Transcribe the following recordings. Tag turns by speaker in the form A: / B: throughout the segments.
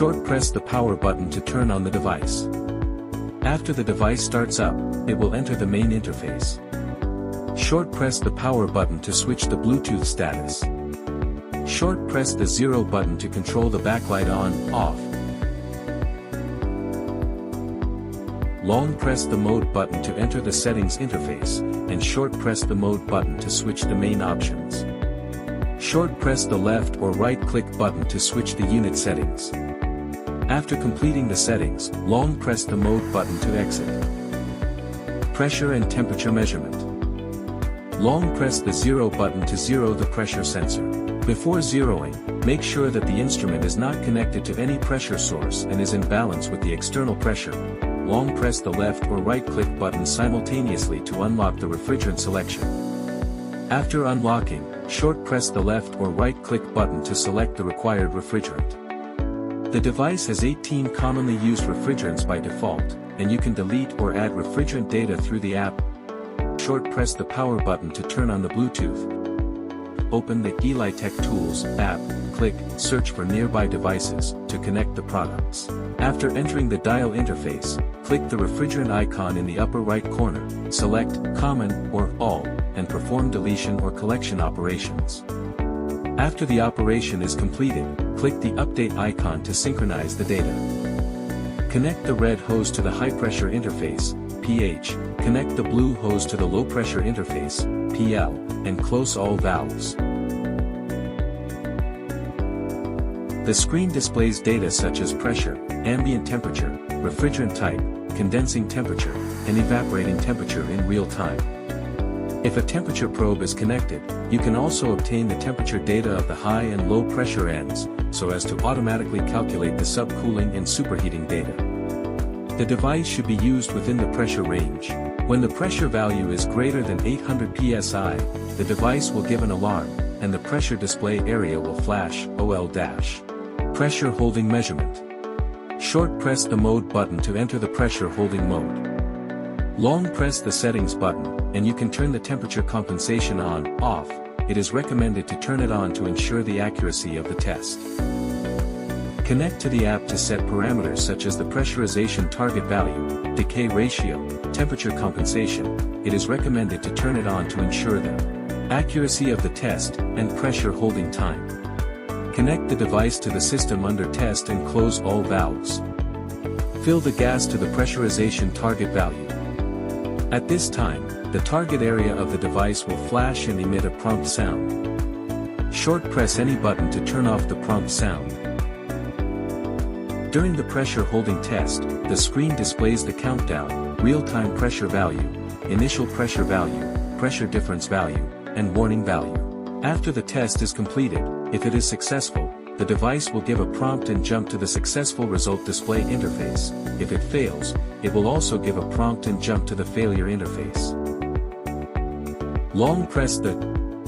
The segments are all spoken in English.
A: Short press the power button to turn on the device. After the device starts up, it will enter the main interface. Short press the power button to switch the Bluetooth status. Short press the 0 button to control the backlight on, off. Long press the mode button to enter the settings interface, and short press the mode button to switch the main options. Short press the left or right click button to switch the unit settings. After completing the settings, long press the mode button to exit. Pressure and temperature measurement. Long press the 0 button to zero the pressure sensor. Before zeroing, make sure that the instrument is not connected to any pressure source and is in balance with the external pressure. Long press the left or right click button simultaneously to unlock the refrigerant selection. After unlocking, short press the left or right click button to select the required refrigerant. The device has 18 commonly used refrigerants by default, and you can delete or add refrigerant data through the app. Short press the power button to turn on the Bluetooth. Open the Elitech Tools app, click Search for nearby devices to connect the products. After entering the dial interface, click the refrigerant icon in the upper right corner, select Common or All, and perform deletion or collection operations. After the operation is completed, click the Update icon to synchronize the data. Connect the red hose to the high pressure interface, pH, connect the blue hose to the low pressure interface, PL, and close all valves. The screen displays data such as pressure, ambient temperature, refrigerant type, condensing temperature, and evaporating temperature in real time. If a temperature probe is connected, you can also obtain the temperature data of the high and low pressure ends, so as to automatically calculate the subcooling and superheating data. The device should be used within the pressure range. When the pressure value is greater than 800 psi, the device will give an alarm, and the pressure display area will flash OL-. Pressure holding measurement. Short press the mode button to enter the pressure holding mode. Long press the settings button, and you can turn the temperature compensation on, off. It is recommended to turn it on to ensure the accuracy of the test. Connect to the app to set parameters such as the pressurization target value, decay ratio, temperature compensation. It is recommended to turn it on to ensure the accuracy of the test, and pressure holding time. Connect the device to the system under test and close all valves. Fill the gas to the pressurization target value. At this time, the target area of the device will flash and emit a prompt sound. Short press any button to turn off the prompt sound. During the pressure holding test, the screen displays the countdown, real-time pressure value, initial pressure value, pressure difference value, and warning value. After the test is completed, if it is successful, the device will give a prompt and jump to the successful result display interface. If it fails, it will also give a prompt and jump to the failure interface. Long press the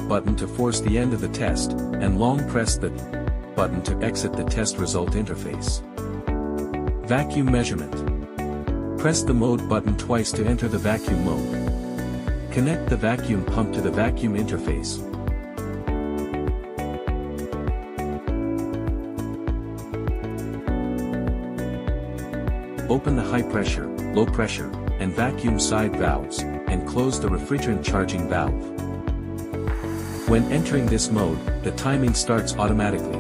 A: button to force the end of the test, and long press the button to exit the test result interface. Vacuum measurement. Press the mode button twice to enter the vacuum mode. Connect the vacuum pump to the vacuum interface. Open the high pressure, low pressure, and vacuum side valves, and close the refrigerant charging valve. When entering this mode, the timing starts automatically.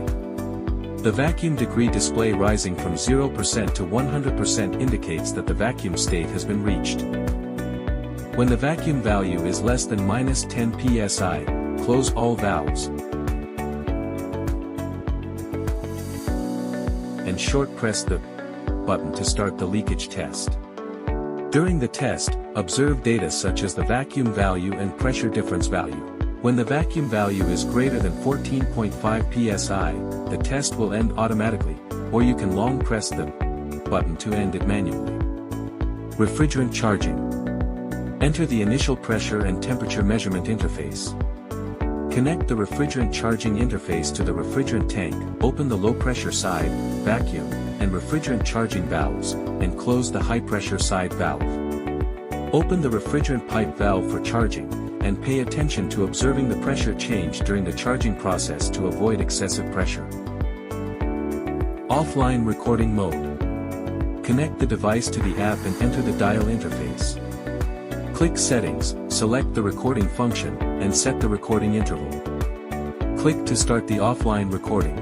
A: The vacuum degree display rising from 0% to 100% indicates that the vacuum state has been reached. When the vacuum value is less than -10 psi, close all valves, and short press the button to start the leakage test. During the test, observe data such as the vacuum value and pressure difference value. When the vacuum value is greater than 14.5 psi, the test will end automatically, or you can long press the button to end it manually. Refrigerant charging. Enter the initial pressure and temperature measurement interface. Connect the refrigerant charging interface to the refrigerant tank, open the low pressure side, vacuum, and refrigerant charging valves, and close the high pressure side valve. Open the refrigerant pipe valve for charging, and pay attention to observing the pressure change during the charging process to avoid excessive pressure. Offline recording mode. Connect the device to the app and enter the dial interface. Click Settings, select the recording function, and set the recording interval. Click to start the offline recording.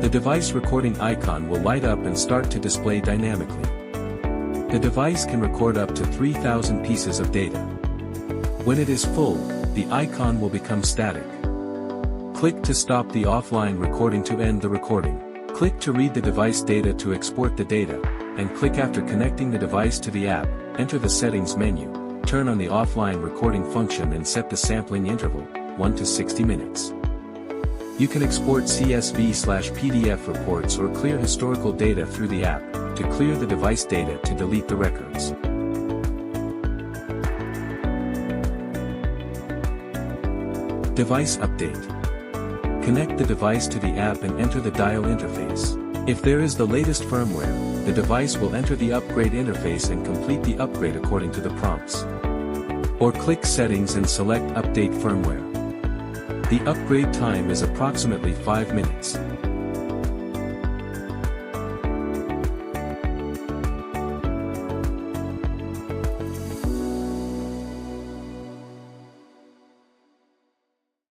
A: The device recording icon will light up and start to display dynamically. The device can record up to 3,000 pieces of data. When it is full, the icon will become static. Click to stop the offline recording to end the recording. Click to read the device data to export the data, and click after connecting the device to the app, enter the settings menu, turn on the offline recording function and set the sampling interval, 1 to 60 minutes. You can export CSV/PDF reports or clear historical data through the app, to clear the device data to delete the records. Device update. Connect the device to the app and enter the dial interface. If there is the latest firmware, the device will enter the upgrade interface and complete the upgrade according to the prompts. Or click Settings and select Update Firmware. The upgrade time is approximately 5 minutes.